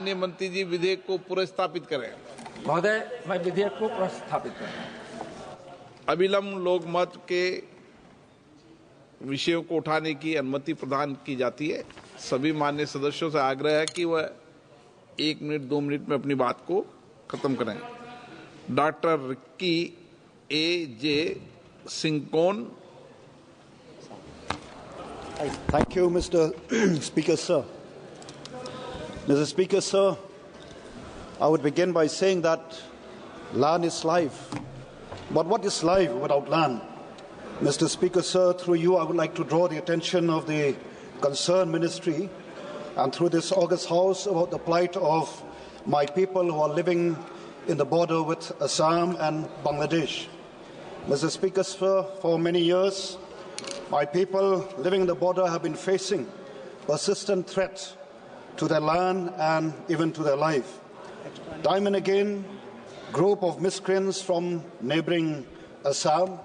माननीय मंत्री जी विधेयक को पुनर्स्थापित करें। महोदय, मैं विधेयक को पुनर्स्थापित करें। अविलंब लोकमत के विषयों को उठाने की अनुमति प्रदान की जाती है। सभी माननीय सदस्यों से आग्रह है कि वह 1 मिनट 2 मिनट में अपनी बात को खत्म करें। Doctor Ricky A.J. Syngkon. Thank you, Mr. Speaker, sir. Mr. Speaker, sir, I would begin by saying that land is life. But what is life without land? Mr. Speaker, sir, through you, I would like to draw the attention of the concerned ministry and through this August House about the plight of my people who are living in the border with Assam and Bangladesh. Mr. Speaker, sir, for many years, my people living in the border have been facing persistent threats to their land and even to their life. Time and again, a group of miscreants from neighboring Assam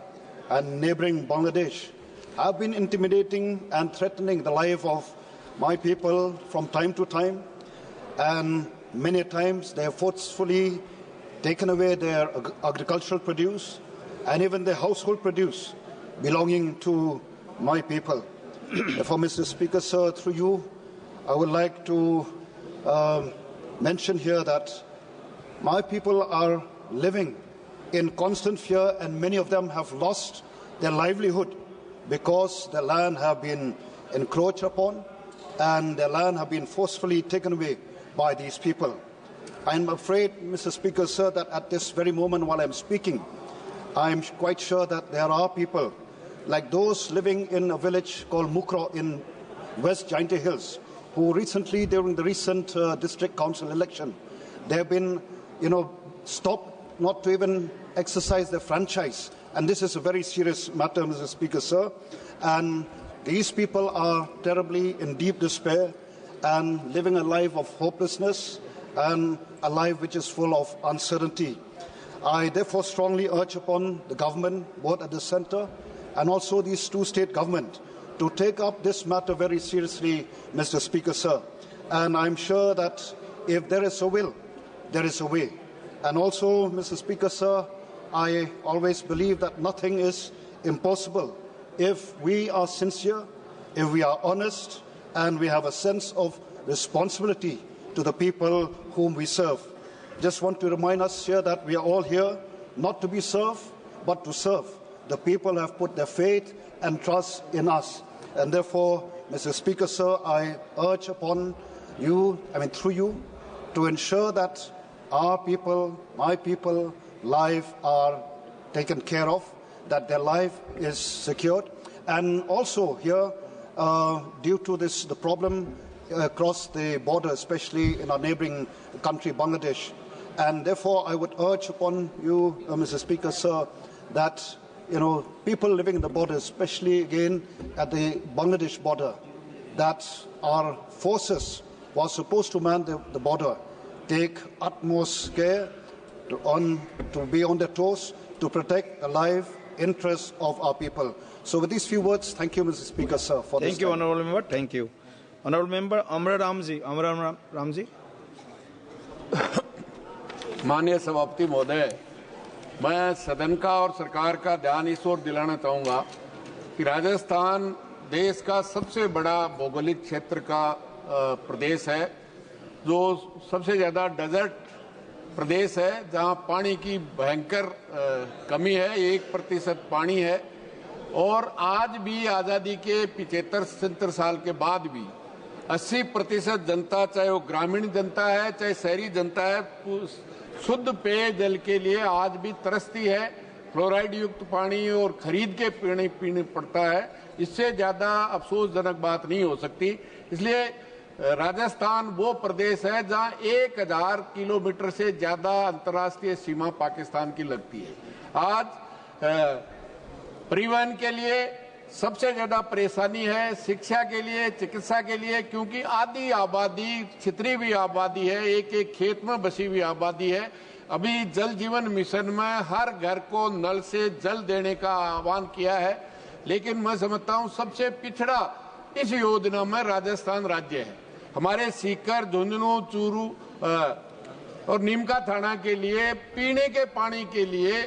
and neighboring Bangladesh have been intimidating and threatening the life of my people from time to time, and many times they have forcefully taken away their agricultural produce and even their household produce belonging to my people. Therefore, Mr. Speaker, sir, through you, I would like to mention here that my people are living in constant fear, and many of them have lost their livelihood because their land have been encroached upon and their land have been forcefully taken away by these people. I am afraid, Mr. Speaker, sir, that at this very moment while I am speaking, I am quite sure that there are people like those living in a village called Mukro in West Jaintia Hills, who recently, during the recent district council election, they have been, stopped not to even exercise their franchise. And this is a very serious matter, Mr. Speaker, sir. And these people are terribly in deep despair and living a life of hopelessness and a life which is full of uncertainty. I therefore strongly urge upon the government, both at the centre and also these two state governments, to take up this matter very seriously, Mr. Speaker, sir. And I'm sure that if there is a will, there is a way. And also, Mr. Speaker, sir, I always believe that nothing is impossible if we are sincere, if we are honest, and we have a sense of responsibility to the people whom we serve. Just want to remind us here that we are all here not to be served, but to serve. The people have put their faith and trust in us. And therefore, Mr. Speaker, sir, I urge upon you, through you, to ensure that our people, my people, life are taken care of, that their life is secured. And also here, due to the problem across the border, especially in our neighbouring country, Bangladesh. And therefore, I would urge upon you, Mr. Speaker, sir, that people living in the border, especially again at the Bangladesh border, that our forces who are supposed to man the border take utmost care to be on their toes to protect the life interests of our people. So with these few words, thank you, Mr. Speaker, sir, for this. Thank you, Honourable Member. Thank you. Honourable Member Amra Ramji. Amra Ramji. माननीय सभापति महोदय, मैं सदन का और सरकार का ध्यान इस ओर दिलाना चाहूँगा कि राजस्थान देश का सबसे बड़ा भौगोलिक क्षेत्र का प्रदेश है, जो सबसे ज़्यादा डेजर्ट प्रदेश है, जहाँ पानी की भयंकर कमी है, 1% पानी है। और आज भी आज़ादी के 75-77 साल के बाद भी 80% जनता, चाहे वो ग्रामीण जनता है चाहे शहरी जनता है, शुद्ध पेयजल के लिए आज भी तरसती है। फ्लोराइड युक्त पानी और खरीद के पीने पड़ता है। इससे ज़्यादा अफसोसजनक बात नहीं हो सकती। इसलिए राजस्थान वो प्रदेश है जहां 1000 किलोमीटर से ज़्यादा अंतर्राष्ट्रीय सीमा पाकिस्तान की लगती है। आज परिवहन के लिए सबसे ज्यादा परेशानी है, शिक्षा के लिए, चिकित्सा के लिए, क्योंकि आधी आबादी छितरी हुई आबादी है, एक खेत में बसी हुई आबादी है। अभी जल जीवन मिशन में हर घर को नल से जल देने का आह्वान किया है, लेकिन मैं समझता हूं सबसे पिछड़ा इस योजना में राजस्थान राज्य है। हमारे सीकर, झुंझुनू, चूरू और नीमका थाना के लिए पीने के पानी के लिए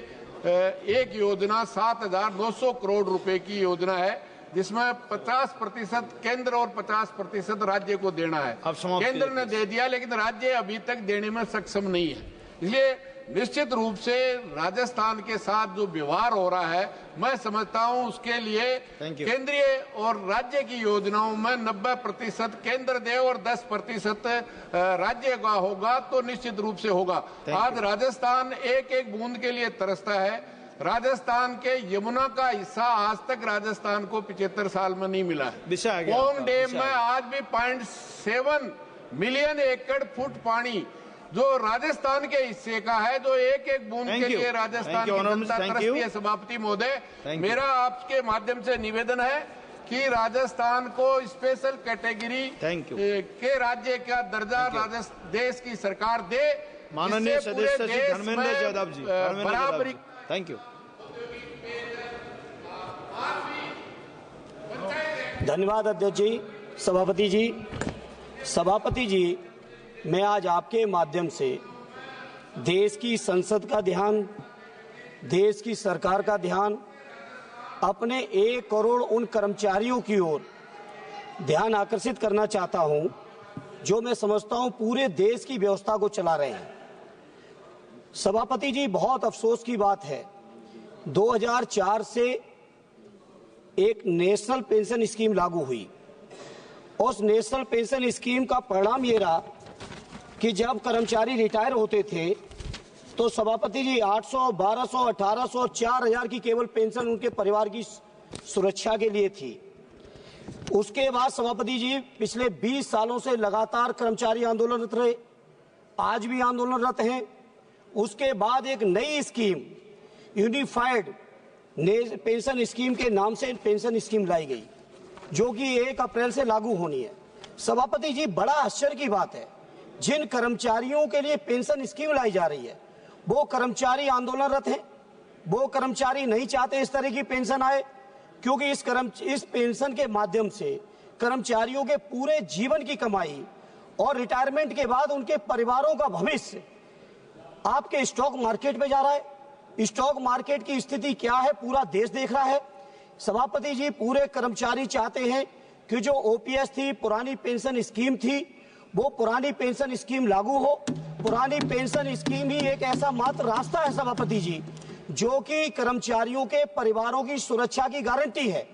एक योजना 7,900 करोड़ रुपए की योजना है, जिसमें 50% केंद्र और 50% राज्य को देना है। केंद्र ने दे दिया, लेकिन राज्य अभी तक देने में सक्षम नहीं है। इसलिए निश्चित रूप से राजस्थान के साथ जो व्यवहार हो रहा है, मैं समझता हूं उसके लिए केंद्रीय और राज्य की योजनाओं में 90% केंद्र दे और 10% राज्य का होगा तो निश्चित रूप से होगा। आज राजस्थान एक एक बूंद के लिए तरसता है। राजस्थान के यमुना का हिस्सा आज तक राजस्थान को 75 साल में नहीं मिला है। पोंग डैम में आज भी 0.7 मिलियन एकड़ फुट पानी जो राजस्थान के हिस्से का है, जो एक एक बूंद के लिए राजस्थान की जनता तरसती है। सभापति महोदय, मेरा आपके माध्यम से निवेदन है कि राजस्थान को स्पेशल कैटेगरी के राज्य का दर्जा देश की सरकार दे। माननीय सदस्य धर्मेंद्र यादव जी, बराबरी। Thank you. धन्यवाद अध्यक्ष जी। सभापति जी, मैं आज आपके माध्यम से देश की संसद का ध्यान, देश की सरकार का ध्यान अपने 1 करोड़ उन कर्मचारियों की ओर ध्यान आकर्षित करना चाहता हूं, जो मैं समझता हूं पूरे देश की व्यवस्था को चला रहे हैं। सभापति जी, बहुत अफसोस की बात है, 2004 से एक नेशनल पेंशन स्कीम लागू हुई। उस नेशनल पेंशन स्कीम का परिणाम ये रहा कि जब कर्मचारी रिटायर होते थे तो सभापति जी 800, 1200, 1800, 4000 की केवल पेंशन उनके परिवार की सुरक्षा के लिए थी। उसके बाद सभापति जी पिछले 20 सालों से लगातार कर्मचारी आंदोलनरत रहे, आज भी आंदोलनरत हैं। उसके बाद एक नई स्कीम यूनिफाइड पेंशन स्कीम के नाम से पेंशन स्कीम लाई गई, जो कि 1 अप्रैल से लागू होनी है। सभापति जी, बड़ा आश्चर्य की बात है, जिन कर्मचारियों के लिए पेंशन स्कीम लाई जा रही है वो कर्मचारी आंदोलनरत हैं। वो कर्मचारी नहीं चाहते इस तरह की पेंशन आए, क्योंकि इस पेंशन के माध्यम से कर्मचारियों के पूरे जीवन की कमाई और रिटायरमेंट के बाद उनके परिवारों का भविष्य आपके स्टॉक मार्केट में जा रहा है। स्टॉक मार्केट की स्थिति क्या है पूरा देश देख रहा है। सभापति जी, पूरे कर्मचारी चाहते हैं कि जो ओपीएस थी, पुरानी पेंशन स्कीम थी, वो पुरानी पेंशन स्कीम लागू हो। पुरानी पेंशन स्कीम ही एक ऐसा मात्र रास्ता है सभापति जी, जो कि कर्मचारियों के परिवारों की सुरक्षा की गारंटी है।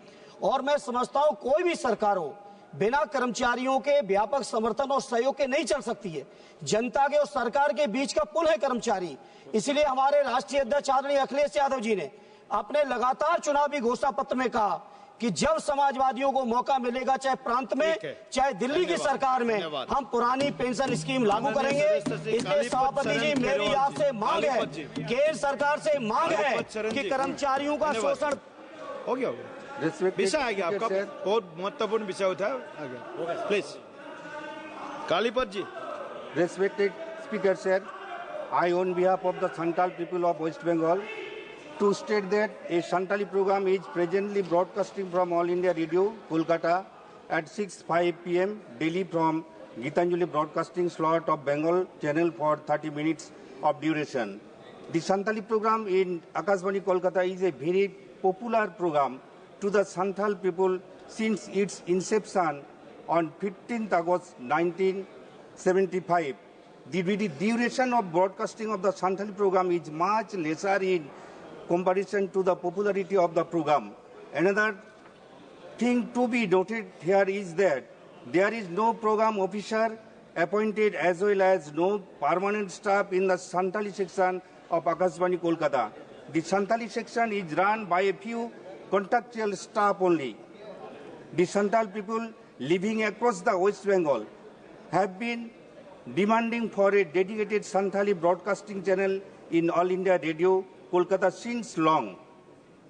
और मैं समझता हूं कोई भी सरकार हो, बिना कर्मचारियों के व्यापक समर्थन और सहयोग के नहीं चल सकती है। जनता के और सरकार के बीच का पुल है कर्मचारी। इसलिए हमारे राष्ट्रीय अध्यक्ष आदरणीय अखिलेश यादव जी ने अपने लगातार चुनावी घोषणा पत्र में कहा कि जब समाजवादियों को मौका मिलेगा, चाहे प्रांत में चाहे दिल्ली की सरकार में, हम पुरानी पेंशन स्कीम लागू करेंगे। इसलिए सभापति जी, मेरी आपसे मांग है, केंद्र सरकार से मांग है कि कर्मचारियों का शोषण हो गया। विषय आ गया आपका, बहुत महत्वपूर्ण विषय उठाया, please. Kalipat ji. Respected Speaker Sir, I on behalf of the Santal people of West Bengal to state that a Santali program is presently broadcasting from All India Radio, Kolkata at 6:05 p.m. daily from Gitanjali Broadcasting slot of Bengal channel for 30 minutes of duration. The Santali program in Akashvani Kolkata is a very popular program to the Santal people since its inception on 15th August 1975. The duration of broadcasting of the Santali program is much lesser in comparison to the popularity of the program. Another thing to be noted here is that there is no program officer appointed as well as no permanent staff in the Santali section of Akashvani Kolkata. The Santali section is run by a few contractual staff only. The Santal people living across the West Bengal have been demanding for a dedicated Santali broadcasting channel in All India Radio, Kolkata since long.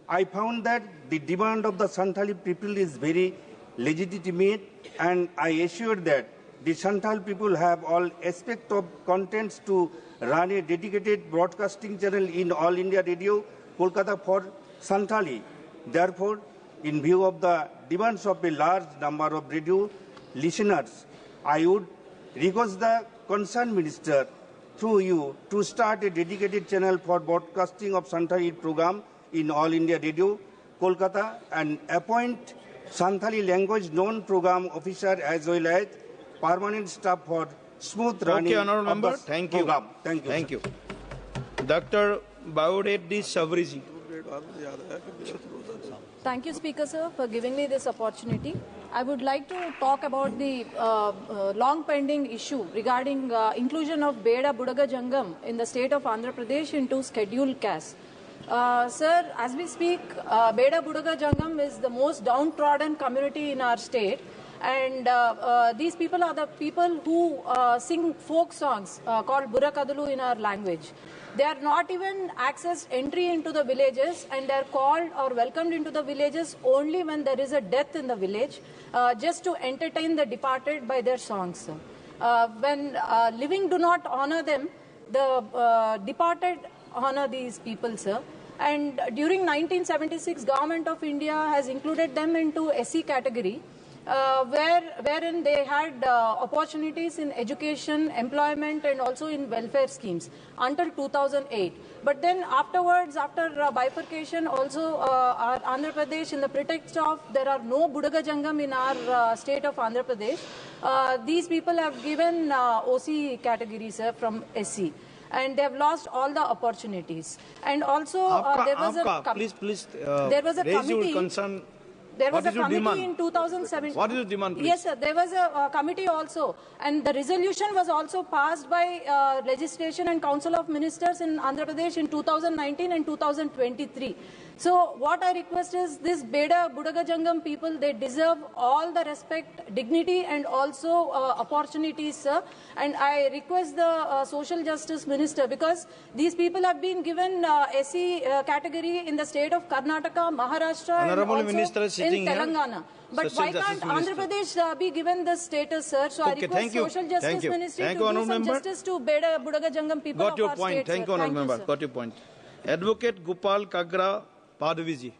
I found that the demand of the Santali people is very legitimate, and I assure that the Santal people have all aspects of contents to run a dedicated broadcasting channel in All India Radio, Kolkata for Santali. Therefore, in view of the demands of a large number of radio listeners, I would request the concerned minister through you to start a dedicated channel for broadcasting of Santali program in All India Radio, Kolkata, and appoint Santali language known program officer as well as permanent staff for smooth running Okay, Honourable of Member. the Thank you. program. Thank you. Thank you. Dr. Baureddy Savriji. Thank you, Speaker, sir, for giving me this opportunity. I would like to talk about the long-pending issue regarding inclusion of Beda Budaga Jangam in the state of Andhra Pradesh into scheduled caste. Sir, as we speak, Beda Budaga Jangam is the most downtrodden community in our state. And these people are the people who sing folk songs called Burakadalu in our language. They are not even accessed entry into the villages, and they are called or welcomed into the villages only when there is a death in the village, just to entertain the departed by their songs. When living do not honor them, the departed honor these people, sir. And during 1976, Government of India has included them into SC category. Wherein they had opportunities in education, employment, and also in welfare schemes until 2008. But then afterwards, after bifurcation, also our Andhra Pradesh, in the pretext of there are no Budaga Jangam in our state of Andhra Pradesh, these people have given OC categories from SC. And they have lost all the opportunities. And also there was a committee. There was a committee in 2007. What is the demand, please? Yes, sir. There was a committee also. And the resolution was also passed by Legislation and Council of Ministers in Andhra Pradesh in 2019 and 2023. So what I request is this Beda Budaga Jangam people, they deserve all the respect, dignity, and also opportunities, sir. And I request the Social Justice Minister, because these people have been given SC category in the state of Karnataka, Maharashtra, Honorable and also Minister is sitting in Telangana. But why can't Andhra Pradesh be given this status, sir? So I request Social Justice Ministry to do some justice to Beda Budaga Jangam people Got of your our point. state, Thank sir. you, Honorable Member. sir. Got your point. Advocate Gopal Kagra Padviji.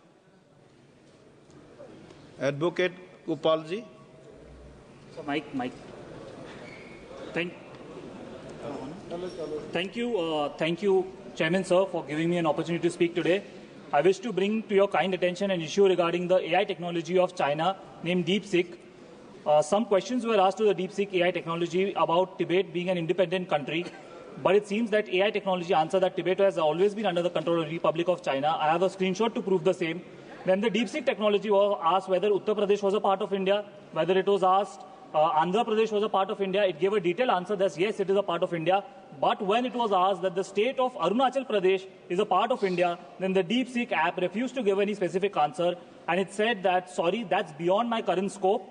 Advocate Gopalji. So, Mike. Thank you, Chairman, sir, for giving me an opportunity to speak today. I wish to bring to your kind attention an issue regarding the AI technology of China named DeepSeek. Some questions were asked to the DeepSeek AI technology about Tibet being an independent country, but it seems that AI technology answered that Tibet has always been under the control of the Republic of China. I have a screenshot to prove the same. Then the DeepSeek technology was asked whether Uttar Pradesh was a part of India, whether it was asked Andhra Pradesh was a part of India. It gave a detailed answer that yes, it is a part of India. But when it was asked that the state of Arunachal Pradesh is a part of India, then the DeepSeek app refused to give any specific answer, and it said that, sorry, that's beyond my current scope,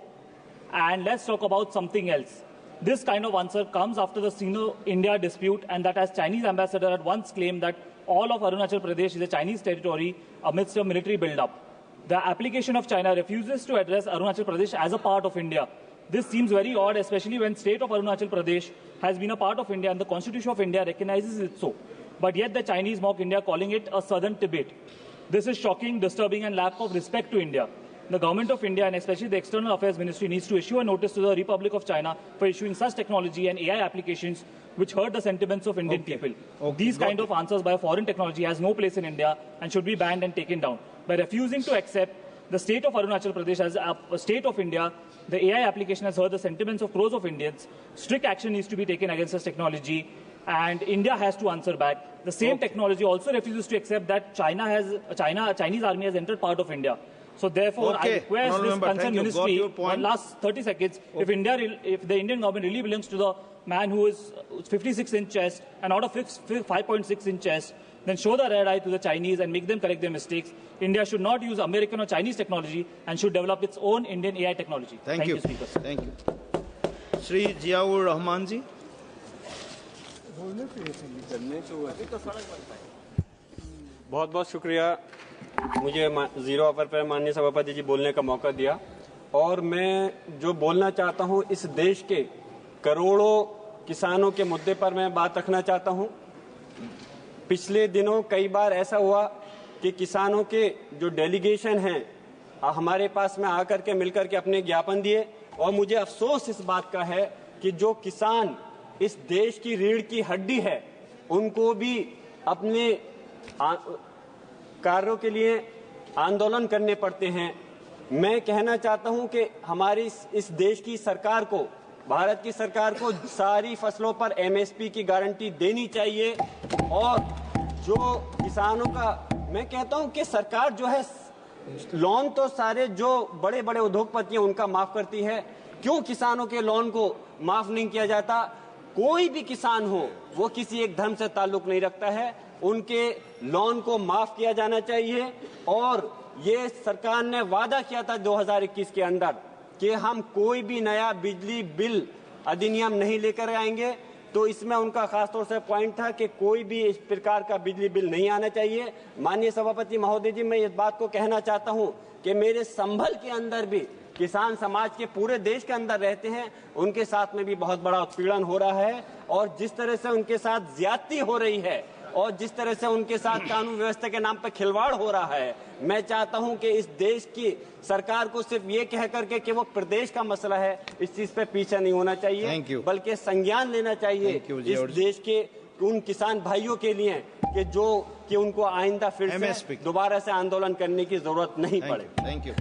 and let's talk about something else. This kind of answer comes after the Sino-India dispute, and that as Chinese ambassador had once claimed that all of Arunachal Pradesh is a Chinese territory amidst a military build-up. The application of China refuses to address Arunachal Pradesh as a part of India. This seems very odd, especially when state of Arunachal Pradesh has been a part of India and the Constitution of India recognizes it so. But yet the Chinese mock India, calling it a southern Tibet. This is shocking, disturbing, and lack of respect to India. The Government of India, and especially the External Affairs Ministry, needs to issue a notice to the Republic of China for issuing such technology and AI applications which hurt the sentiments of Indian people. These kind of answers by foreign technology has no place in India and should be banned and taken down. By refusing to accept the state of Arunachal Pradesh as a state of India, the AI application has hurt the sentiments of crores of Indians. Strict action needs to be taken against this technology, and India has to answer back. The same technology also refuses to accept that Chinese army has entered part of India. So therefore, I request this concerned ministry, last 30 seconds, if the Indian government really belongs to the man who is 56-inch chest and out of 5.6-inch chest, then show the red eye to the Chinese and make them correct their mistakes. India should not use American or Chinese technology and should develop its own Indian AI technology. Thank you, Speaker. Thank you. Shri Ziaur Rahman ji. बहुत बहुत शुक्रिया मुझे zero hour पर माननीय सभापति जी बोलने का मौका दिया। और मैं जो बोलना चाहता हूं, इस देश के करोड़ों किसानों के मुद्दे पर मैं बात रखना चाहता हूं। पिछले दिनों कई बार ऐसा हुआ कि किसानों के जो डेलीगेशन हैं हमारे पास में आकर के मिलकर के अपने ज्ञापन दिए, और मुझे अफसोस इस बात का है कि जो किसान इस देश की रीढ़ की हड्डी है, उनको भी अपने कार्यों के लिए आंदोलन करने पड़ते हैं। मैं कहना चाहता हूं कि हमारी इस देश की सरकार को, भारत की सरकार को सारी फसलों पर एमएसपी की गारंटी देनी चाहिए। और जो किसानों का, मैं कहता हूं कि सरकार जो है लोन तो सारे जो बड़े बड़े उद्योगपति हैं उनका माफ करती है, क्यों किसानों के लोन को माफ नहीं किया जाता? कोई भी किसान हो, वो किसी एक धर्म से ताल्लुक नहीं रखता है, उनके लोन को माफ किया जाना चाहिए। और ये सरकार ने वादा किया था 2021 के अंदर कि हम कोई भी नया बिजली बिल अधिनियम नहीं लेकर आएंगे, तो इसमें उनका खासतौर से पॉइंट था कि कोई भी इस प्रकार का बिजली बिल नहीं आना चाहिए। माननीय सभापति महोदय जी, मैं इस बात को कहना चाहता हूं कि मेरे संभल के अंदर भी किसान समाज के पूरे देश के अंदर रहते हैं, उनके साथ में भी बहुत बड़ा उत्पीड़न हो रहा है। और जिस तरह से उनके साथ ज्यादती हो रही है और जिस तरह से उनके साथ कानून व्यवस्था के नाम पर खिलवाड़ हो रहा है, मैं चाहता हूं कि इस देश की सरकार को सिर्फ ये कह करके कि वो प्रदेश का मसला है, इस चीज पे पीछे नहीं होना चाहिए, बल्कि संज्ञान लेना चाहिए इस देश के उन किसान भाइयों के लिए कि उनको आइंदा फिर से दोबारा से आंदोलन करने की जरूरत नहीं पड़े। Thank you.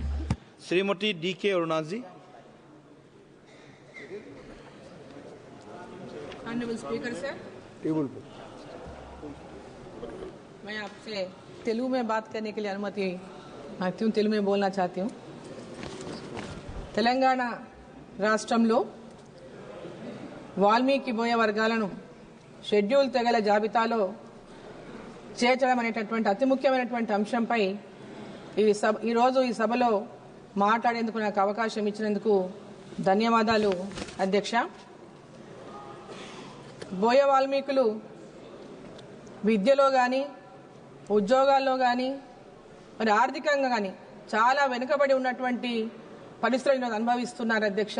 Shrimati DK Aruna ji. Honourable speaker sir, मैं आपसे तेलुगु में बात करने के लिए अनुमति मांगती हूँ। तेलुगु में बोलना चाहती हूँ। తెలంగాణ రాష్ట్రంలో వాల్మీకి బోయ వర్గాలను షెడ్యూల్ తెగల జాబితాలో చేర్చడం అనేటటువంటి అతి ముఖ్యమైనటువంటి అంశంపై ఈరోజు ఈ సభలో మాట్లాడేందుకు నాకు అవకాశం ఇచ్చినందుకు ధన్యవాదాలు అధ్యక్ష. బోయ వాల్మీకులు విద్యలో కానీ, ఉద్యోగాల్లో కానీ, మరి ఆర్థికంగా కానీ చాలా వెనుకబడి ఉన్నటువంటి పరిస్థితులను అనుభవిస్తున్నారు అధ్యక్ష.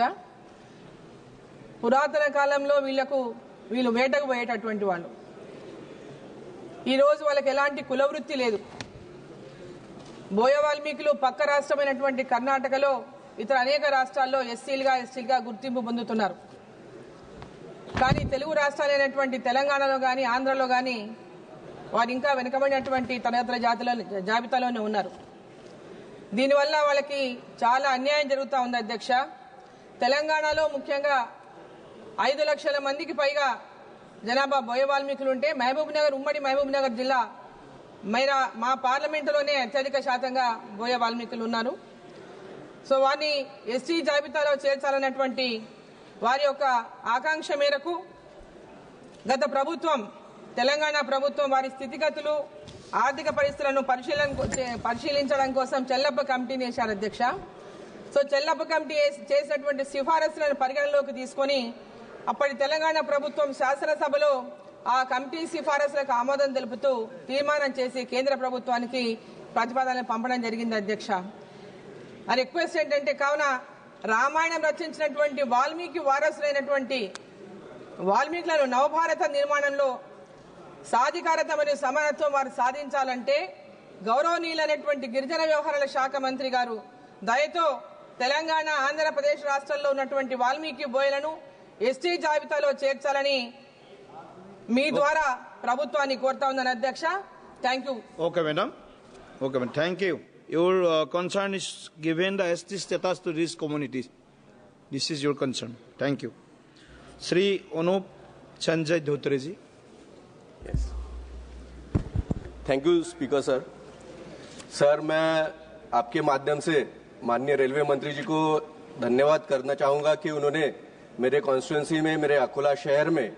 పురాతన కాలంలో వీళ్ళు వేటకు పోయేటటువంటి వాళ్ళు. ఈరోజు వాళ్ళకి ఎలాంటి కులవృత్తి లేదు. బోయ వాల్మీకులు పక్క రాష్ట్రమైనటువంటి కర్ణాటకలో, ఇతర అనేక రాష్ట్రాల్లో ఎస్సీలుగా గుర్తింపు పొందుతున్నారు. కానీ తెలుగు రాష్ట్రాలైనటువంటి తెలంగాణలో కానీ, ఆంధ్రలో కానీ వారు ఇంకా వెనుకబడినటువంటి తరగతుల జాబితాలోనే ఉన్నారు. దీనివల్ల వాళ్ళకి చాలా అన్యాయం జరుగుతూ ఉంది అధ్యక్ష. తెలంగాణలో ముఖ్యంగా 5 లక్షల మందికి పైగా జనాభా బోయ వాల్మీకులు ఉంటే, ఉమ్మడి మహబూబ్ నగర్ జిల్లా మా పార్లమెంటులోనే అత్యధిక శాతంగా బోయ వాల్మీకులు ఉన్నారు. సో వారిని ఎస్టీ జాబితాలో చేర్చాలన్నటువంటి వారి యొక్క ఆకాంక్ష మేరకు గత ప్రభుత్వం, తెలంగాణ ప్రభుత్వం వారి స్థితిగతులు, ఆర్థిక పరిస్థితులను పరిశీలించడం కోసం చెల్లప్ప కమిటీని వేశారు అధ్యక్ష. సో చెల్లప్ప కమిటీ చేసినటువంటి సిఫారసులను పరిగణలోకి తీసుకొని అప్పటి తెలంగాణ ప్రభుత్వం శాసనసభలో ఆ కమిటీ సిఫారసులకు ఆమోదం తెలుపుతూ తీర్మానం చేసి కేంద్ర ప్రభుత్వానికి ప్రతిపాదనలు పంపడం జరిగింది అధ్యక్ష. ఆ రిక్వెస్ట్ ఏంటంటే, కావున రామాయణం రచించినటువంటి వాల్మీకి వారసులైనటువంటి వాల్మీకులను నవభారత నిర్మాణంలో సాధికారత మరియు సమానత్వం వారు సాధించాలంటే గౌరవనీయులైనటువంటి గిరిజన వ్యవహారాల శాఖ మంత్రి గారు దయతో తెలంగాణ, ఆంధ్రప్రదేశ్ రాష్ట్రాల్లో ఉన్నటువంటి వాల్మీకి బోయలను ఎస్టీ జాబితాలో చేర్చాలని మీ ద్వారా ప్రభుత్వాన్ని కోరుతా ఉన్నాను అధ్యక్ష. Thank you. Okay madam. Thank you. Your concern is given the ST status to these communities. This is your concern. Thank you. Shri Anup Sanjay Dhotre ji. Yes. Thank you, Speaker sir. Sir, मैं आपके माध्यम से माननीय railway मंत्री जी को धन्यवाद करना चाहूँगा कि उन्होंने मेरे कॉन्स्टिट्यूंसी में, मेरे अकोला शहर में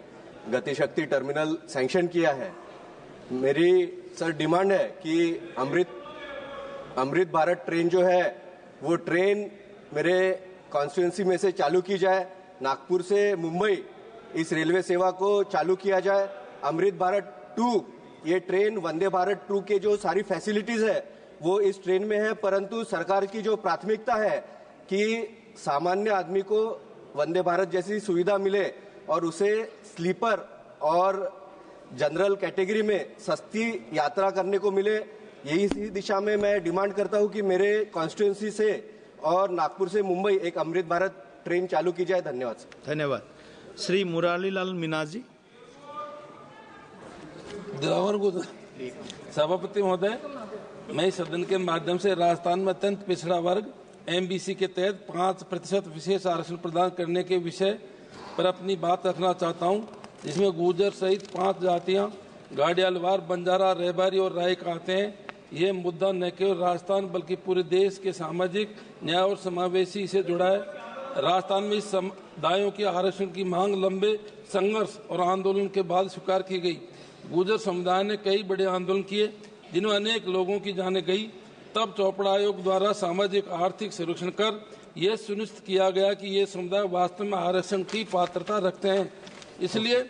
गतिशक्ति टर्मिनल सैंक्शन किया है. मेरी सर डिमांड है कि अमृत भारत ट्रेन जो है वो ट्रेन मेरे कॉन्स्टिट्यूंसी में से चालू की जाए. नागपुर से मुंबई इस रेलवे सेवा को चालू किया जाए. अमृत भारत 2, ये ट्रेन वंदे भारत 2 के जो सारी फैसिलिटीज है वो इस ट्रेन में है, परंतु सरकार की जो प्राथमिकता है कि सामान्य आदमी को वंदे भारत जैसी सुविधा मिले और उसे स्लीपर और जनरल कैटेगरी में सस्ती यात्रा करने को मिले. यही दिशा में मैं डिमांड करता हूं कि मेरे कॉन्स्टिट्यूंसी से और नागपुर से मुंबई एक अमृत भारत ट्रेन चालू की जाए. धन्यवाद. धन्यवाद. श्री मुरारीलाल मीना जी। दिलावर गुजर सभापति महोदय, मैं सदन के माध्यम से राजस्थान में अत्यंत पिछड़ा वर्ग एमबीसी के तहत 5% विशेष आरक्षण प्रदान करने के विषय पर अपनी बात रखना चाहता हूं, जिसमें गुर्जर सहित 5 जातियां गाड़ियालवार, बंजारा, रहबारी और राइक आते हैं। ये मुद्दा न केवल राजस्थान बल्कि पूरे देश के सामाजिक न्याय और समावेशी से जुड़ा है। राजस्थान में इस समुदायों के आरक्षण की मांग लंबे संघर्ष और आंदोलन के बाद स्वीकार की गई। गुर्जर समुदाय ने कई बड़े आंदोलन किए, जिनमें अनेक लोगों की जानें गई। तब चोपड़ा आयोग द्वारा सामाजिक आर्थिक सर्वेक्षण कर यह सुनिश्चित किया गया कि ये समुदाय वास्तव में आरक्षण की पात्रता रखते हैं। इसलिए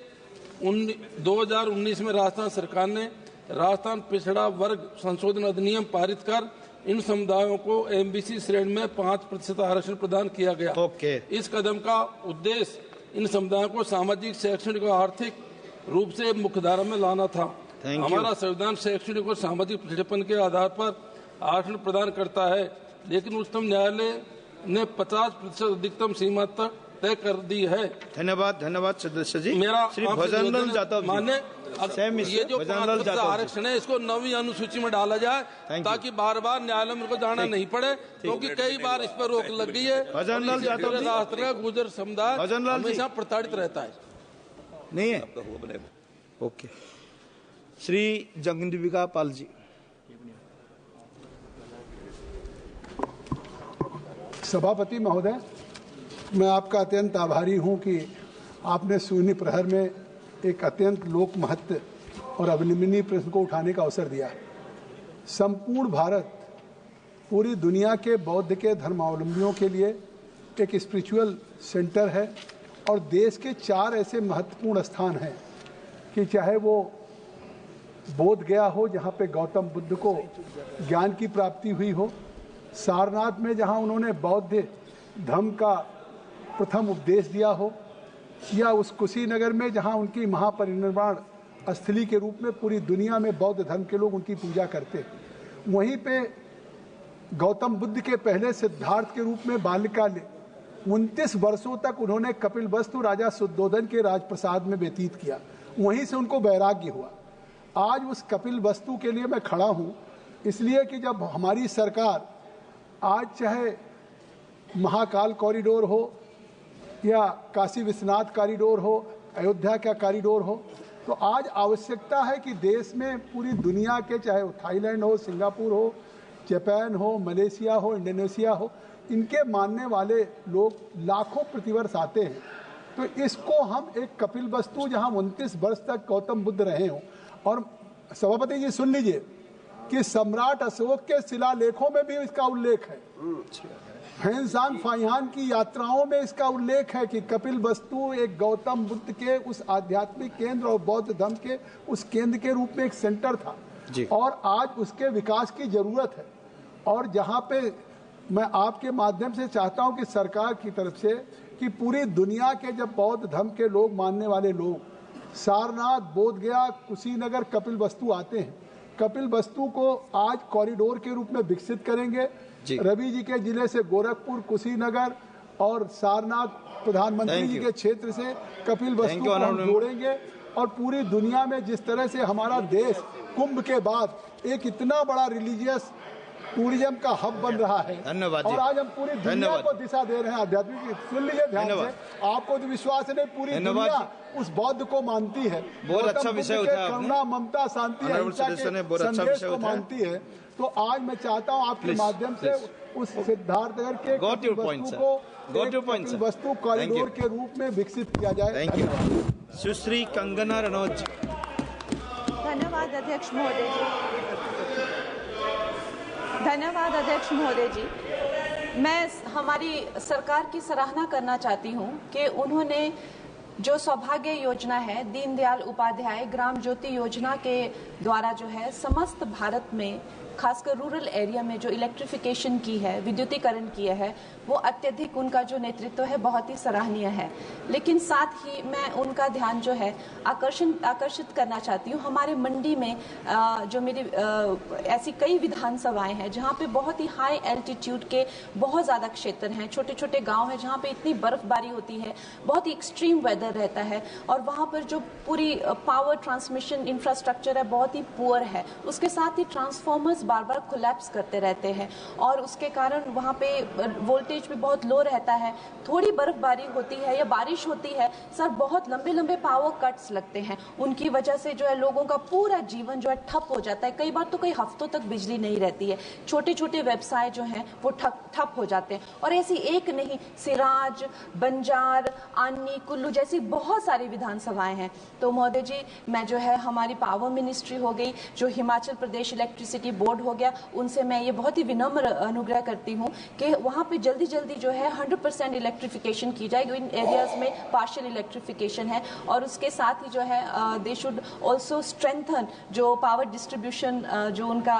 2019 में राजस्थान सरकार ने राजस्थान पिछड़ा वर्ग संशोधन अधिनियम पारित कर इन समुदायों को एमबीसी श्रेणी में 5% आरक्षण प्रदान किया गया। इस कदम का उद्देश्य इन समुदायों को सामाजिक, शैक्षणिक और आर्थिक रूप से मुख्यधारा में लाना था। हमारा संविधान शैक्षणिक और सामाजिक पिछड़ेपन के आधार पर आरक्षण प्रदान करता है, लेकिन उच्चतम न्यायालय ने 50% अधिकतम सीमा तक तय कर दी है। धन्यवाद सदस्य जी। मेरा श्री भजनलाल जाटव माने ये जो 5% आरक्षण है इसको 9वीं अनुसूची में डाला जाए, ताकि बार बार न्यायालय में जाना नहीं पड़े, क्योंकि कई बार इस पर रोक लग गई है। भजनलाल जाटव राष्ट्र का गुर्जर समुदाय हमेशा प्रताड़ित रहता है। नहीं है? ओके। श्री जगदम्बिका पाल जी। सभापति महोदय, मैं आपका अत्यंत आभारी हूं कि आपने शून्य प्रहर में एक अत्यंत लोक महत्व और अविलंबनीय प्रश्न को उठाने का अवसर दिया। संपूर्ण भारत पूरी दुनिया के बौद्ध के धर्मावलंबियों के लिए एक स्पिरिचुअल सेंटर है और देश के 4 ऐसे महत्वपूर्ण स्थान हैं कि चाहे वो बोध गया हो जहाँ पे गौतम बुद्ध को ज्ञान की प्राप्ति हुई हो, सारनाथ में जहाँ उन्होंने बौद्ध धर्म का प्रथम उपदेश दिया हो, या उस कुशीनगर में जहाँ उनकी महापरिनिर्वाण स्थली के रूप में पूरी दुनिया में बौद्ध धर्म के लोग उनकी पूजा करते हैं। वहीं पे गौतम बुद्ध के पहले सिद्धार्थ के रूप में बाल्यकाल 29 वर्षों तक उन्होंने कपिलवस्तु राजा शुद्धोधन के राजप्रसाद में व्यतीत किया। वहीं से उनको वैराग्य हुआ। आज उस कपिलवस्तु के लिए मैं खड़ा हूँ, इसलिए कि जब हमारी सरकार आज चाहे महाकाल कॉरिडोर हो या काशी विश्वनाथ कॉरिडोर हो, अयोध्या का कॉरिडोर हो, तो आज आवश्यकता है कि देश में पूरी दुनिया के, चाहे वो थाईलैंड हो, सिंगापुर हो, जापान हो, मलेशिया हो, इंडोनेशिया हो, इनके मानने वाले लोग लाखों प्रतिवर्ष आते हैं। तो इसको हम एक कपिलवस्तु जहां 29 वर्ष तक गौतम बुद्ध रहे हों, और सभापति जी सुन लीजिए कि सम्राट अशोक के शिलालेखों में भी इसका उल्लेख है। फैनसांग फाइहान की यात्राओं में इसका उल्लेख है कि कपिलवस्तु एक गौतम बुद्ध के उस आध्यात्मिक केंद्र और बौद्ध धर्म के उस केंद्र के रूप में एक सेंटर था और आज उसके विकास की जरूरत है। और जहां पे मैं आपके माध्यम से चाहता हूं कि सरकार की तरफ से कि पूरी दुनिया के जब बौद्ध धर्म के लोग, मानने वाले लोग सारनाथ, बोधगया, कुशीनगर, कपिलवस्तु आते हैं, कपिलवस्तु को आज कॉरिडोर के रूप में विकसित करेंगे। रवि जी के जिले से गोरखपुर, कुशीनगर और सारनाथ प्रधानमंत्री जी के क्षेत्र से कपिलवस्तु को हम जोड़ेंगे। और पूरी दुनिया में जिस तरह से हमारा देश कुंभ के बाद एक इतना बड़ा रिलीजियस टूरिज्म का हब बन रहा है, और आज हम पूरी दुनिया को दिशा दे रहे हैं आध्यात्मिक। सुन लीजिए ध्यान से, आपको तो विश्वास नहीं, पूरी दुनिया उस बौद्ध को मानती है। बहुत अच्छा विषय उठाया आपने। करुणा, ममता, शांति, अहिंसा के संदेश को मानती है। तो आज मैं चाहता हूं आपके माध्यम से उस सिद्धार्थनगर के वस्तु कॉरिडोर के रूप में विकसित किया जाए। सुश्री कंगना रनौत जी। धन्यवाद अध्यक्ष महोदय जी। धन्यवाद अध्यक्ष महोदय जी। मैं हमारी सरकार की सराहना करना चाहती हूं कि उन्होंने जो सौभाग्य योजना है, दीनदयाल उपाध्याय ग्राम ज्योति योजना के द्वारा जो है समस्त भारत में खासकर रूरल एरिया में जो इलेक्ट्रिफिकेशन की है, विद्युतीकरण किया है, वो अत्यधिक उनका जो नेतृत्व है बहुत ही सराहनीय है। लेकिन साथ ही मैं उनका ध्यान जो है आकर्षित करना चाहती हूँ। हमारे मंडी में जो मेरी ऐसी कई विधानसभाएं हैं जहाँ पे बहुत ही हाई एल्टीट्यूड के बहुत ज़्यादा क्षेत्र हैं, छोटे छोटे गांव हैं जहाँ पे इतनी बर्फबारी होती है, बहुत ही एक्सट्रीम वेदर रहता है और वहाँ पर जो पूरी पावर ट्रांसमिशन इंफ्रास्ट्रक्चर है बहुत ही पुअर है। उसके साथ ही ट्रांसफॉर्मर्स बार बार कोलैप्स करते रहते हैं और उसके कारण वहाँ पे वोल्टेज भी बहुत लो रहता है। थोड़ी बर्फबारी होती है या बारिश होती है सर, बहुत लंबे लंबे पावर कट्स लगते हैं। उनकी वजह से जो है लोगों का पूरा जीवन जो है ठप हो जाता है। कई बार तो कई हफ्तों तक बिजली नहीं रहती है। छोटे छोटे व्यवसाय जो हैं वो ठप हो जाते हैं। और ऐसी एक नहीं, सिराज, बंजार, आनी, कुल्लू जैसी बहुत सारी विधानसभाएं हैं। तो महोदय जी, मैं जो है हमारी पावर मिनिस्ट्री हो गई, जो हिमाचल प्रदेश इलेक्ट्रिसिटी बोर्ड हो गया, उनसे मैं ये बहुत ही विनम्र अनुग्रह करती हूँ कि वहाँ पे जल्दी जल्दी जो है 100% इलेक्ट्रिफिकेशन की जाए। इन एरियाज में पार्शियल इलेक्ट्रिफिकेशन है और उसके साथ ही जो है दे शुड ऑल्सो स्ट्रेंथन जो पावर डिस्ट्रीब्यूशन जो उनका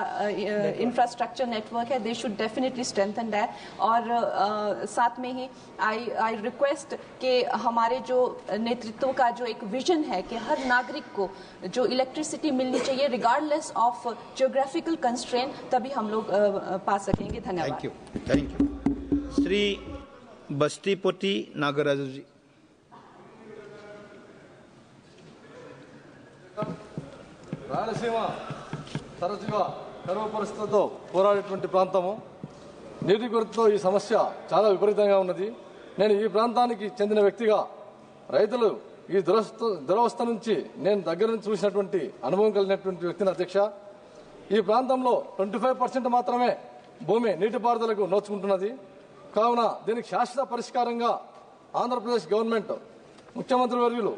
इंफ्रास्ट्रक्चर नेटवर्क है, they should definitely strengthen that. और साथ में ही आई रिक्वेस्ट कि हमारे जो नेतृत्व का जो एक विजन है कि हर नागरिक को जो इलेक्ट्रिसिटी मिलनी चाहिए रिगार्डलेस ऑफ जियोग्राफिकल कंस्ट्रेंट, तभी हम लोग पा सकेंगे। धन्यवाद। Thank you. श्री बस्तीपोती नागराजु जी। రాయలసీమ తరచుగా కరువు పరిస్థితులతో పోరాడేటువంటి ప్రాంతము. నీటి కొరతతో ఈ సమస్య చాలా విపరీతంగా ఉన్నది. నేను ఈ ప్రాంతానికి చెందిన వ్యక్తిగా రైతులు ఈ దురవస్థ నుంచి నేను దగ్గర నుంచి చూసినటువంటి అనుభవం కలిగినటువంటి వ్యక్తిని అధ్యక్ష. ఈ ప్రాంతంలో 25% మాత్రమే భూమి నీటిపారుదలకు నోచుకుంటున్నది. కావున దీనికి శాశ్వత పరిష్కారంగా ఆంధ్రప్రదేశ్ గవర్నమెంట్ ముఖ్యమంత్రి వర్యులు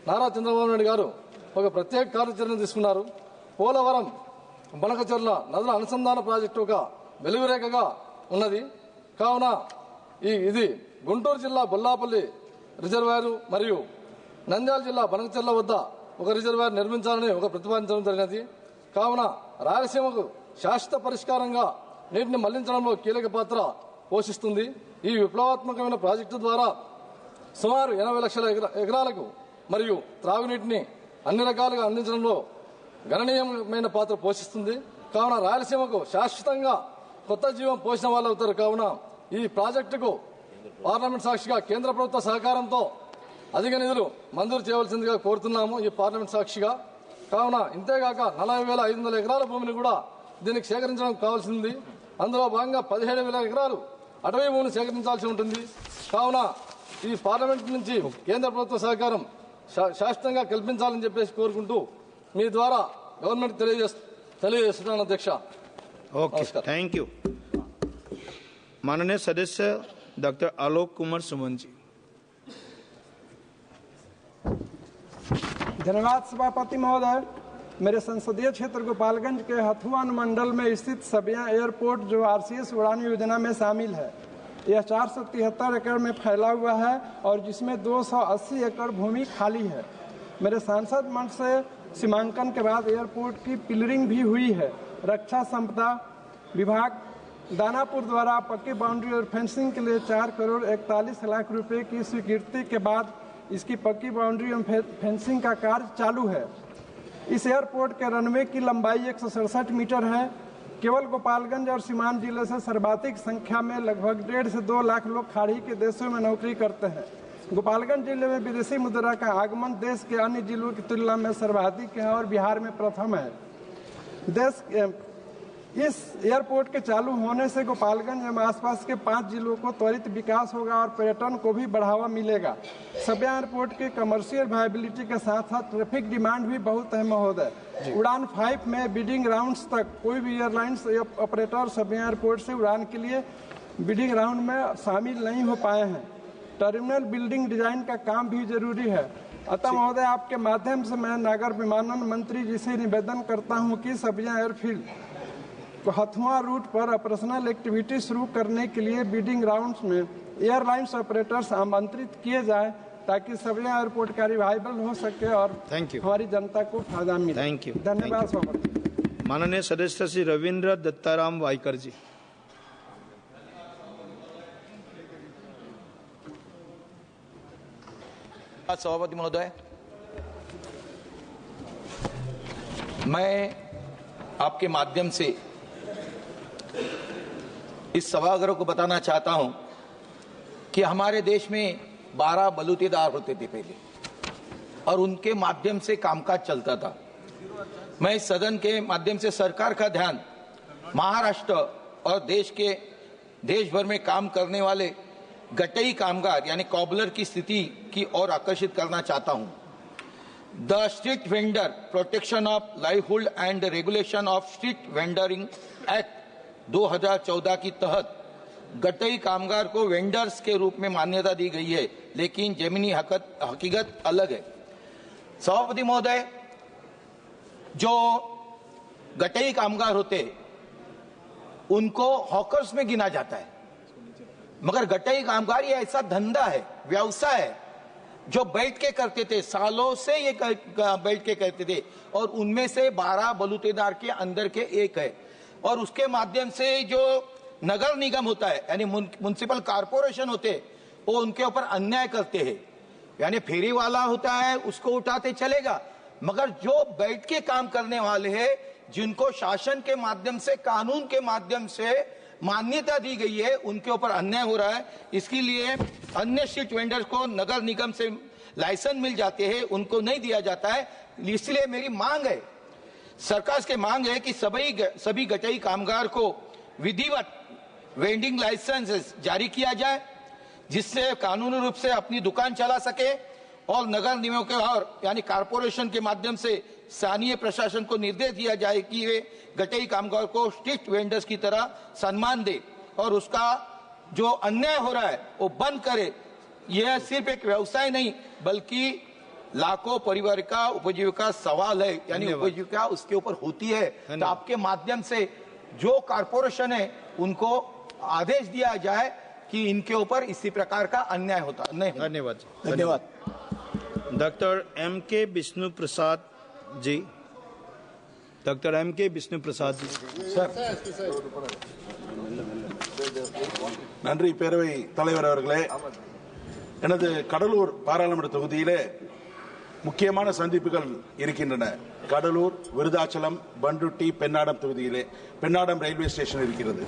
నారా చంద్రబాబు నాయుడు గారు ఒక ప్రత్యేక కార్యాచరణ తీసుకున్నారు. పోలవరం బనకచెర్ల నదుల అనుసంధాన ప్రాజెక్టు ఒక వెలుగురేఖగా ఉన్నది. కావున ఇది గుంటూరు జిల్లా బొల్లాపల్లి రిజర్వాయరు మరియు నంద్యాల జిల్లా బనకచెర్ల వద్ద ఒక రిజర్వాయర్ నిర్మించాలని ఒక ప్రతిపాదించడం జరిగినది. కావున రాయలసీమకు శాశ్వత పరిష్కారంగా నీటిని మళ్లించడంలో కీలక పాత్ర పోషిస్తుంది. ఈ విప్లవాత్మకమైన ప్రాజెక్టు ద్వారా సుమారు 80 లక్షల ఎకరాలకు మరియు త్రాగునీటిని అన్ని రకాలుగా అందించడంలో గణనీయమైన పాత్ర పోషిస్తుంది. కావున రాయలసీమకు శాశ్వతంగా కొత్త జీవం పోసిన వాళ్ళు అవుతారు. కావున ఈ ప్రాజెక్టుకు పార్లమెంట్ సాక్షిగా కేంద్ర ప్రభుత్వ సహకారంతో అధిక నిధులు మంజూరు చేయవలసిందిగా కోరుతున్నాము ఈ పార్లమెంట్ సాక్షిగా. కావున ఇంతేగాక 40,500 ఎకరాల భూమిని కూడా దీనికి సేకరించడం కావాల్సింది. అందులో భాగంగా 17,000 ఎకరాలు అటవీ భూమిని సేకరించాల్సి ఉంటుంది. కావున ఈ పార్లమెంట్ నుంచి కేంద్ర ప్రభుత్వ సహకారం శాశ్వతంగా కల్పించాలని చెప్పేసి కోరుకుంటూ మీ ద్వారా గవర్నమెంట్ తెలియజేస్తున్నాను అధ్యక్ష. Okay, thank you. माननीय सदस्य डॉक्टर आलोक कुमार सुमन जी। धन्यवाद सभापति महोदय। मेरे संसदीय क्षेत्र गोपालगंज के हथुआ अनुमंडल में स्थित सबिया एयरपोर्ट जो RCS उड़ान योजना में शामिल है, यह 473 एकड़ में फैला हुआ है और जिसमें 280 एकड़ भूमि खाली है। मेरे सांसद मंच से सीमांकन के बाद एयरपोर्ट की पिलरिंग भी हुई है। रक्षा संपदा विभाग दानापुर द्वारा पक्की बाउंड्री और फेंसिंग के लिए 4 करोड़ 41 लाख रुपए की स्वीकृति के बाद इसकी पक्की बाउंड्री और फेंसिंग का कार्य चालू है। इस एयरपोर्ट के रनवे की लंबाई 167 मीटर है। केवल गोपालगंज और सीमांत जिले से सर्वाधिक संख्या में लगभग 1.5 से 2 लाख लोग खाड़ी के देशों में नौकरी करते हैं। गोपालगंज जिले में विदेशी मुद्रा का आगमन देश के अन्य जिलों की तुलना में सर्वाधिक है और बिहार में प्रथम है। इस एयरपोर्ट के चालू होने से गोपालगंज एवं आसपास के 5 जिलों को त्वरित विकास होगा और पर्यटन को भी बढ़ावा मिलेगा। सबिया एयरपोर्ट की कमर्शियल वायबिलिटी के साथ साथ ट्रैफिक डिमांड भी बहुत है महोदय। उड़ान 5 में बिडिंग राउंड्स तक कोई भी एयरलाइंस ऑपरेटर सबिया एयरपोर्ट से उड़ान के लिए बिडिंग राउंड में शामिल नहीं हो पाए हैं। टर्मिनल बिल्डिंग डिजाइन का काम भी जरूरी है। अतः महोदय, आपके माध्यम से मैं नागर विमानन मंत्री जी से निवेदन करता हूं कि सबिया एयरफील्ड हथुआ रूट पर ऑपरेशनल एक्टिविटी शुरू करने के लिए बिडिंग राउंड्स में एयरलाइंस ऑपरेटर्स आमंत्रित किए जाए ताकि सबिया एयरपोर्ट का रिवाइवल हो सके और हमारी जनता को फायदा मिले। Thank you. धन्यवाद सभापति। माननीय सदस्य श्री रविंद्र दत्ताराम वाइकर जी। सभापति महोदय, मैं आपके माध्यम से इस सभागृह को बताना चाहता हूं कि हमारे देश में 12 बलूतेदार होते थे पहले और उनके माध्यम से कामकाज चलता था। मैं इस सदन के माध्यम से सरकार का ध्यान महाराष्ट्र और देश भर में काम करने वाले गटई कामगार यानी कॉबलर की स्थिति की ओर आकर्षित करना चाहता हूं। The street vendor protection of livelihood and regulation of street wandering act 2014 की तहत गटई कामगार को वेंडर्स के रूप में मान्यता दी गई है, लेकिन जमीनी हकीकत अलग है। सभापति महोदय, जो गटई कामगार होते उनको हॉकर्स में गिना जाता है, मगर गटई कामगार ये ऐसा धंधा है, व्यवसाय है जो बैठ के करते थे, सालों से ये बैठ के करते थे और उनमें से 12 बलूतेदार के अंदर के एक है। और उसके माध्यम से जो नगर निगम होता है यानी म्युनिसिपल कारपोरेशन होते वो उनके ऊपर अन्याय करते हैं। यानी फेरी वाला होता है उसको उठाते चलेगा, मगर जो बैठ के काम करने वाले हैं जिनको शासन के माध्यम से, कानून के माध्यम से मान्यता दी गई है, उनके ऊपर अन्याय हो रहा है। इसके लिए अन्य स्ट्रीट वेंडर्स को नगर निगम से लाइसेंस मिल जाते हैं, उनको नहीं दिया जाता है। इसलिए मेरी मांग है, सरकार की मांग है कि सभी गटई कामगार को विधिवत वेंडिंग लाइसेंस जारी किया जाए, जिससे कानूनी रूप से अपनी दुकान चला सके और नगर निगमों के और यानी कारपोरेशन के माध्यम से स्थानीय प्रशासन को निर्देश दिया जाए कि वे गटई कामगार को स्ट्रीट वेंडर्स की तरह सम्मान दे और उसका जो अन्याय हो रहा है वो बंद करे। यह सिर्फ एक व्यवसाय नहीं बल्कि लाखों परिवार का उपजीविका सवाल है, यानी उपजीविका उसके ऊपर होती है। तो आपके माध्यम से जो कारपोरेशन है उनको आदेश दिया जाए कि इनके ऊपर इसी प्रकार का अन्याय होता नहीं। धन्यवाद। धन्यवाद। Doctor M.K. Vishnu Prasad ji. Doctor M.K. Vishnu Prasad ji. நன்றி பேரவை தலைவர் அவர்களே, எனது கடலூர் பாராளுமன்ற தொகுதியிலே முக்கியமான சந்திப்புகள் இருக்கின்றன. கடலூர், விருதாச்சலம், பண்ருட்டி, பெண்ணாடம் தொகுதியிலே பெண்ணாடம் ரயில்வே ஸ்டேஷன் இருக்கிறது.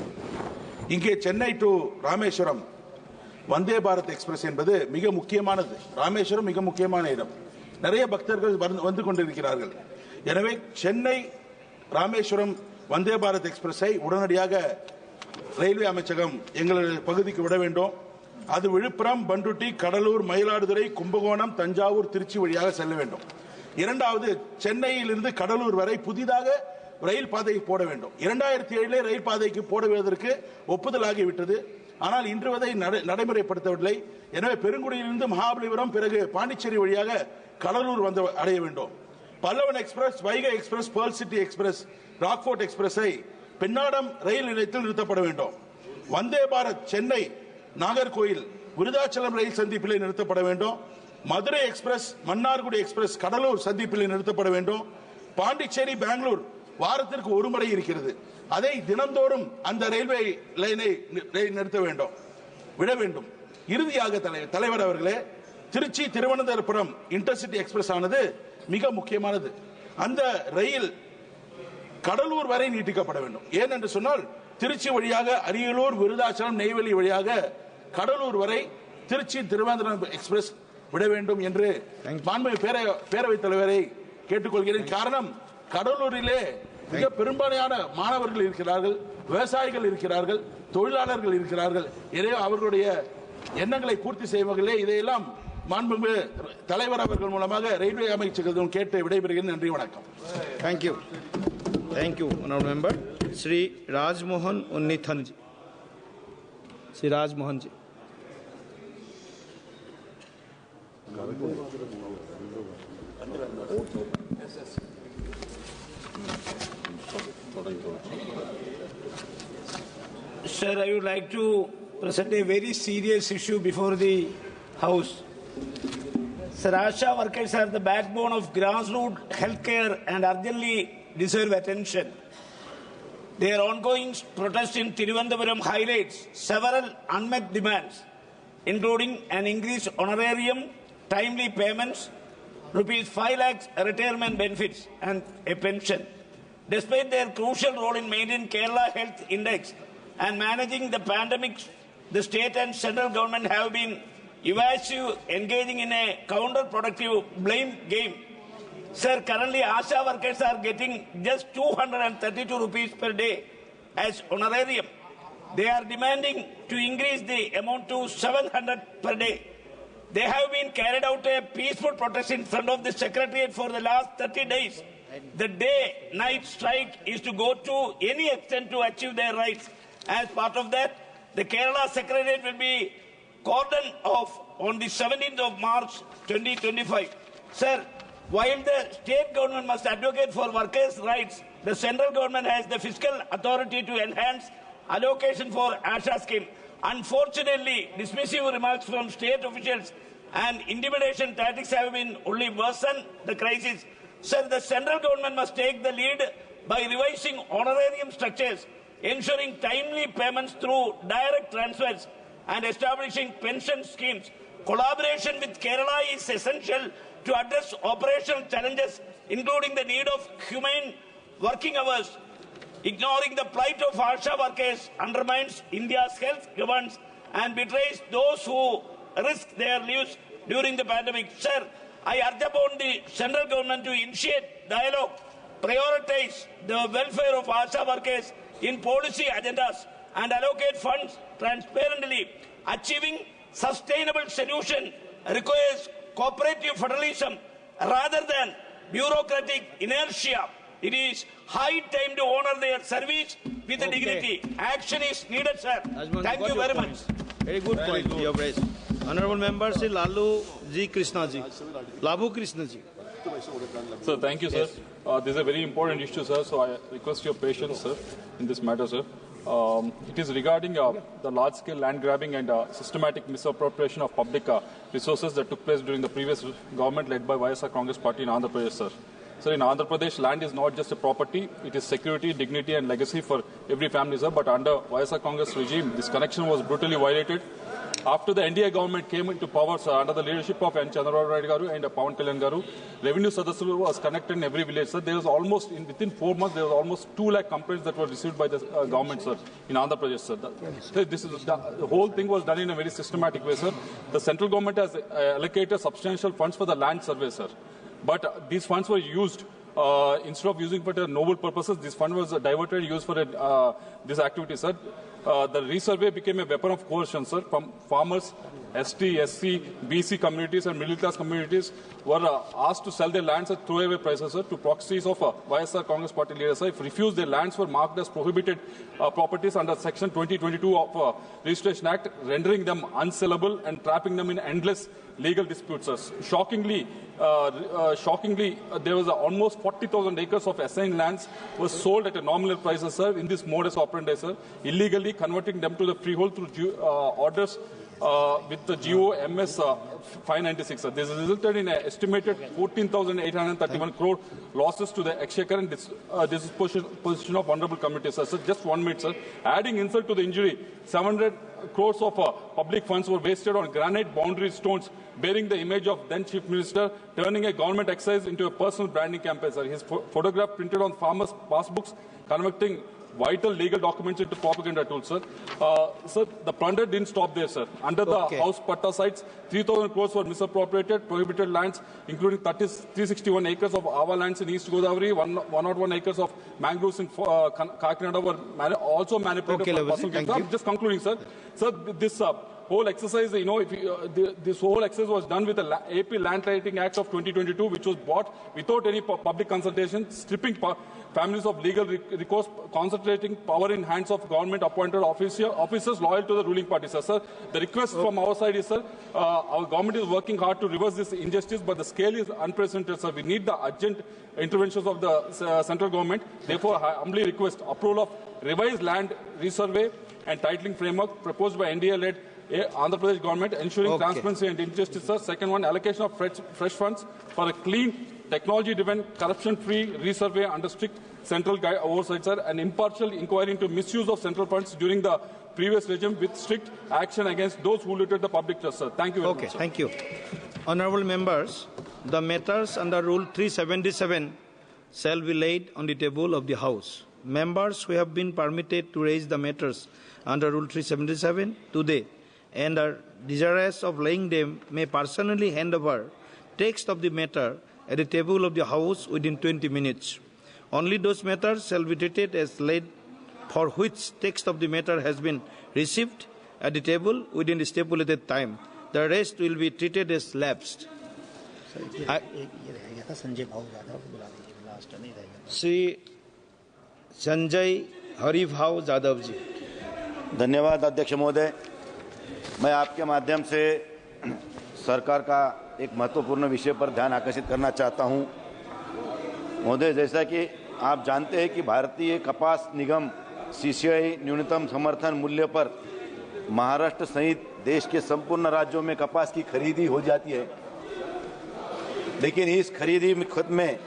இங்கே சென்னை டு ராமேஸ்வரம் வந்தே பாரத் எக்ஸ்பிரஸ் என்பது மிக முக்கியமானது. ராமேஸ்வரம் மிக முக்கியமான இடம், நிறைய பக்தர்கள் வந்து கொண்டிருக்கிறார்கள். எனவே சென்னை ராமேஸ்வரம் வந்தே பாரத் எக்ஸ்பிரஸை உடனடியாக ரயில்வே அமைச்சகம் எங்களது பகுதிக்கு விட வேண்டும். அது விழுப்புரம், பண்ருட்டி, கடலூர், மயிலாடுதுறை, கும்பகோணம், தஞ்சாவூர், திருச்சி வழியாக செல்ல வேண்டும். இரண்டாவது, சென்னையிலிருந்து கடலூர் வரை புதிதாக ரயில் பாதை போட வேண்டும். 2007 ரயில் பாதைக்கு போடுவதற்கு ஒப்புதல் ஆகிவிட்டது. ஆனால் இன்று வரை நடைமுறைப்படுத்தவில்லை. எனவே பெருங்குடியிலிருந்து மகாபலிபுரம், பிறகு பாண்டிச்சேரி வழியாக கடலூர் வந்து அடைய வேண்டும். Pallavan express, Vaigai express, pearl city express, Rockfort எக்ஸ்பிரஸை பெண்ணாடம் ரயில் நிலையத்தில் நிறுத்தப்பட வேண்டும். வந்தே பாரத் சென்னை நாகர்கோயில் விருதாச்சலம் ரயில் சந்திப்பில் நிறுத்தப்பட வேண்டும். மதுரை எக்ஸ்பிரஸ், மன்னார்குடி எக்ஸ்பிரஸ் கடலூர் சந்திப்பில் நிறுத்தப்பட வேண்டும். பாண்டிச்சேரி, பெங்களூர் வாரத்திற்கு ஒரு முறை இருக்கிறது, அதை தினந்தோறும் அந்த ரயில்வே லைனை நிறுத்த வேண்டும், விட வேண்டும். இறுதியாக தலைவர் அவர்களே, திருச்சி திருவனந்தபுரம் இன்டர்சிட்டி எக்ஸ்பிரஸ் ஆனது மிக முக்கியமானது. அந்த ரயில் கடலூர் வரை நீட்டிக்கப்பட வேண்டும். ஏனென்று சொன்னால் திருச்சி வழியாக அரியலூர், விருதாச்சலம், நெய்வேலி வழியாக கடலூர் வரை திருச்சி திருவனந்தபுரம் எக்ஸ்பிரஸ் விட வேண்டும் என்று மாண்புமிகு பேரவைத் தலைவரை கேட்டுக்கொள்கிறேன். காரணம், கடலூரிலே மிக பெரும்பாலான மாணவர்கள் இருக்கிறார்கள், விவசாயிகள் இருக்கிறார்கள், தொழிலாளர்கள் இருக்கிறார்கள். எனவே அவர்களுடைய எண்ணங்களை பூர்த்தி செய்யும் வகையிலே இதையெல்லாம் மாண்புமிகு தலைவர் அவர்கள் மூலமாக ரயில்வே அமைச்சகம் கேட்டு விடைபெறுகிறேன். நன்றி, வணக்கம். Thank you. Thank you. Member Shri Rajmohan Unnithan ji. Shri Rajmohan ji. Sir, I would like to present a very serious issue before the House. Sir, ASHA workers are the backbone of grassroots healthcare and urgently deserve attention. Their ongoing protest in Thiruvananthapuram highlights several unmet demands, including an increased honorarium, timely payments, ₹5 lakhs retirement benefits, and a pension. Despite their crucial role in maintaining Kerala Health Index and managing the pandemic, the state and central government have been evasive, engaging in a counterproductive blame game. Sir, currently ASHA workers are getting just 232 rupees per day as honorarium. They are demanding to increase the amount to 700 per day. They have been carried out a peaceful protest in front of the Secretariat for the last 30 days. The day-night strike is to go to any extent to achieve their rights. As part of that, the Kerala Secretariat will be cordoned off on the 17th of March 2025. Sir, while the state government must advocate for workers' rights, the central government has the fiscal authority to enhance allocation for ASHA scheme. Unfortunately, dismissive remarks from state officials and intimidation tactics have been only worsened the crisis. Sir, the central government must take the lead by revising honorarium structures, ensuring timely payments through direct transfers, and establishing pension schemes. Collaboration with Kerala is essential to address operational challenges, including the need of humane working hours. Ignoring the plight of ASHA workers undermines India's health governance and betrays those who risk their lives during the pandemic. Sir, I urge upon the central government to initiate dialogue, prioritize the welfare of ASHA workers in policy agendas, and allocate funds transparently. Achieving sustainable solution requires cooperative federalism rather than bureaucratic inertia. It is high time to honor their service with dignity. Action is needed, sir. Thank you very much. Very good point you have raised. Honorable Member, Sri Lalu Ji Krishna Ji. Labu Krishna Ji. Sir, thank you, sir. This is a very important issue, sir, so I request your patience, sir, in this matter, sir. It is regarding the large-scale land grabbing and systematic misappropriation of public resources that took place during the previous government led by YSR Congress Party in Andhra Pradesh, sir. Sir, in Andhra Pradesh, land is not just a property, it is security, dignity and legacy for every family, sir. But under YSR Congress regime, this connection was brutally violated. After the NDA government came into power, sir, under the leadership of N. Chandrababu Naidu Garu and Pawan Kalyan Garu, revenue sadhya was connected in every village, sir. There was almost, within 4 months, there was almost 2 lakh complaints that were received by the government, sir, in Andhra Pradesh, sir. The whole thing was done in a very systematic way, sir. The central government has allocated substantial funds for the land survey, sir. But these funds were used, instead of using for noble purposes, this fund was diverted, used for this activity, sir. The resurvey became a weapon of coercion, sir, from farmers, ST, SC, BC communities and middle class communities were asked to sell their lands at throwaway prices, sir, to proxies of YSR Congress Party leaders, sir. If refused, their lands were marked as prohibited properties under Section 2022 of Registration Act, rendering them unsellable and trapping them in endless legal disputes, sir. Shockingly, there was almost 40,000 acres of assigned lands was sold at a nominal price, sir, in this modus operandi, sir, illegally converting them to the freehold through orders with the GO MS 596. Sir. This resulted in an estimated 14,831 crore losses to the exchequer and disposition of vulnerable communities. Sir. So just 1 minute, sir. Adding insult to the injury, 700 crores of public funds were wasted on granite boundary stones bearing the image of then Chief Minister, turning a government exercise into a personal branding campaign, sir. His photograph printed on farmers' passbooks, converting vital legal documents into propaganda tools, sir. Sir, the plunder didn't stop there, sir. Under the House Patta sites, 3,000 crores were misappropriated, prohibited lands, including 361 acres of Ava lands in East Godavari, 101 acres of mangroves in Kakinada were also manipulated for personal gain. I'm just concluding, sir. Sir, this whole exercise, you know, this whole exercise was done with the AP Land Titling Act of 2022, which was bought without any public consultation, stripping families of legal recourse, concentrating power in hands of government-appointed officers loyal to the ruling party, sir. Sir, the request from our side is, sir, our government is working hard to reverse this injustice, but the scale is unprecedented, sir. We need the urgent interventions of the central government. Therefore, I humbly request approval of revised land resurvey and titling framework proposed by NDA-led Andhra Pradesh government, ensuring transparency and injustice, sir. Second one, allocation of fresh funds for a clean technology-driven, corruption-free resurvey under strict central oversight, sir, an impartial inquiry into misuse of central funds during the previous regime with strict action against those who looted the public trust, sir. Thank you very much, sir. Thank you. Honorable members, the matters under Rule 377 shall be laid on the table of the House. Members who have been permitted to raise the matters under Rule 377 today and are desirous of laying them may personally hand over text of the matter at the table of the House within 20 minutes. Only those matters shall be treated as laid for which text of the matter has been received at the table within the stipulated time. The rest will be treated as lapsed. Shri Sanjay Haribhau Jadhav ji. धन्यवाद अध्यक्ष महोदय। मैं आपके माध्यम से सरकार का एक महत्वपूर्ण विषय पर ध्यान आकर्षित करना चाहता हूं। महोदय, जैसा कि आप जानते हैं कि भारतीय कपास निगम सीसीआई न्यूनतम समर्थन मूल्य पर महाराष्ट्र सहित देश के संपूर्ण राज्यों में कपास की खरीदी हो जाती है, लेकिन इस खरीदी में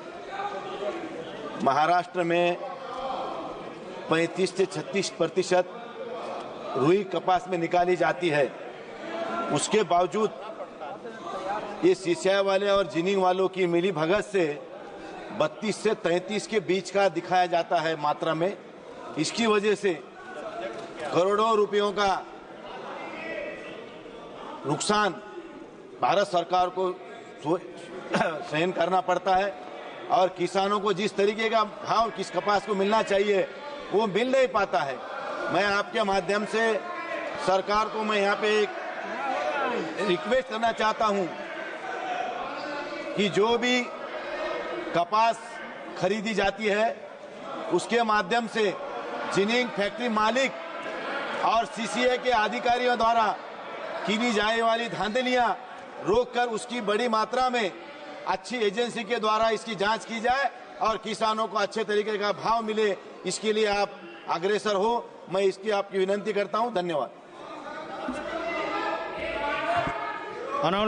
महाराष्ट्र में 35 से 36% रुई कपास में निकाली जाती है। उसके बावजूद ये सीसीआई वाले और जिनिंग वालों की मिली भगत से 32 से 33 के बीच का दिखाया जाता है मात्रा में। इसकी वजह से करोड़ों रुपयों का नुकसान भारत सरकार को सहन करना पड़ता है और किसानों को जिस तरीके का भाव किस कपास को मिलना चाहिए वो मिल नहीं पाता है। मैं आपके माध्यम से सरकार को मैं यहाँ पे एक रिक्वेस्ट करना चाहता हूँ कि जो भी कपास खरीदी जाती है उसके माध्यम से जिनिंग फैक्ट्री मालिक और सीसीआई के अधिकारियों द्वारा की जाने वाली धांधलियां रोककर उसकी बड़ी मात्रा में अच्छी एजेंसी के द्वारा इसकी जांच की जाए और किसानों को अच्छे तरीके का भाव मिले, इसके लिए आप अग्रसर हो। मैं इसकी आपकी विनती करता हूं। धन्यवाद।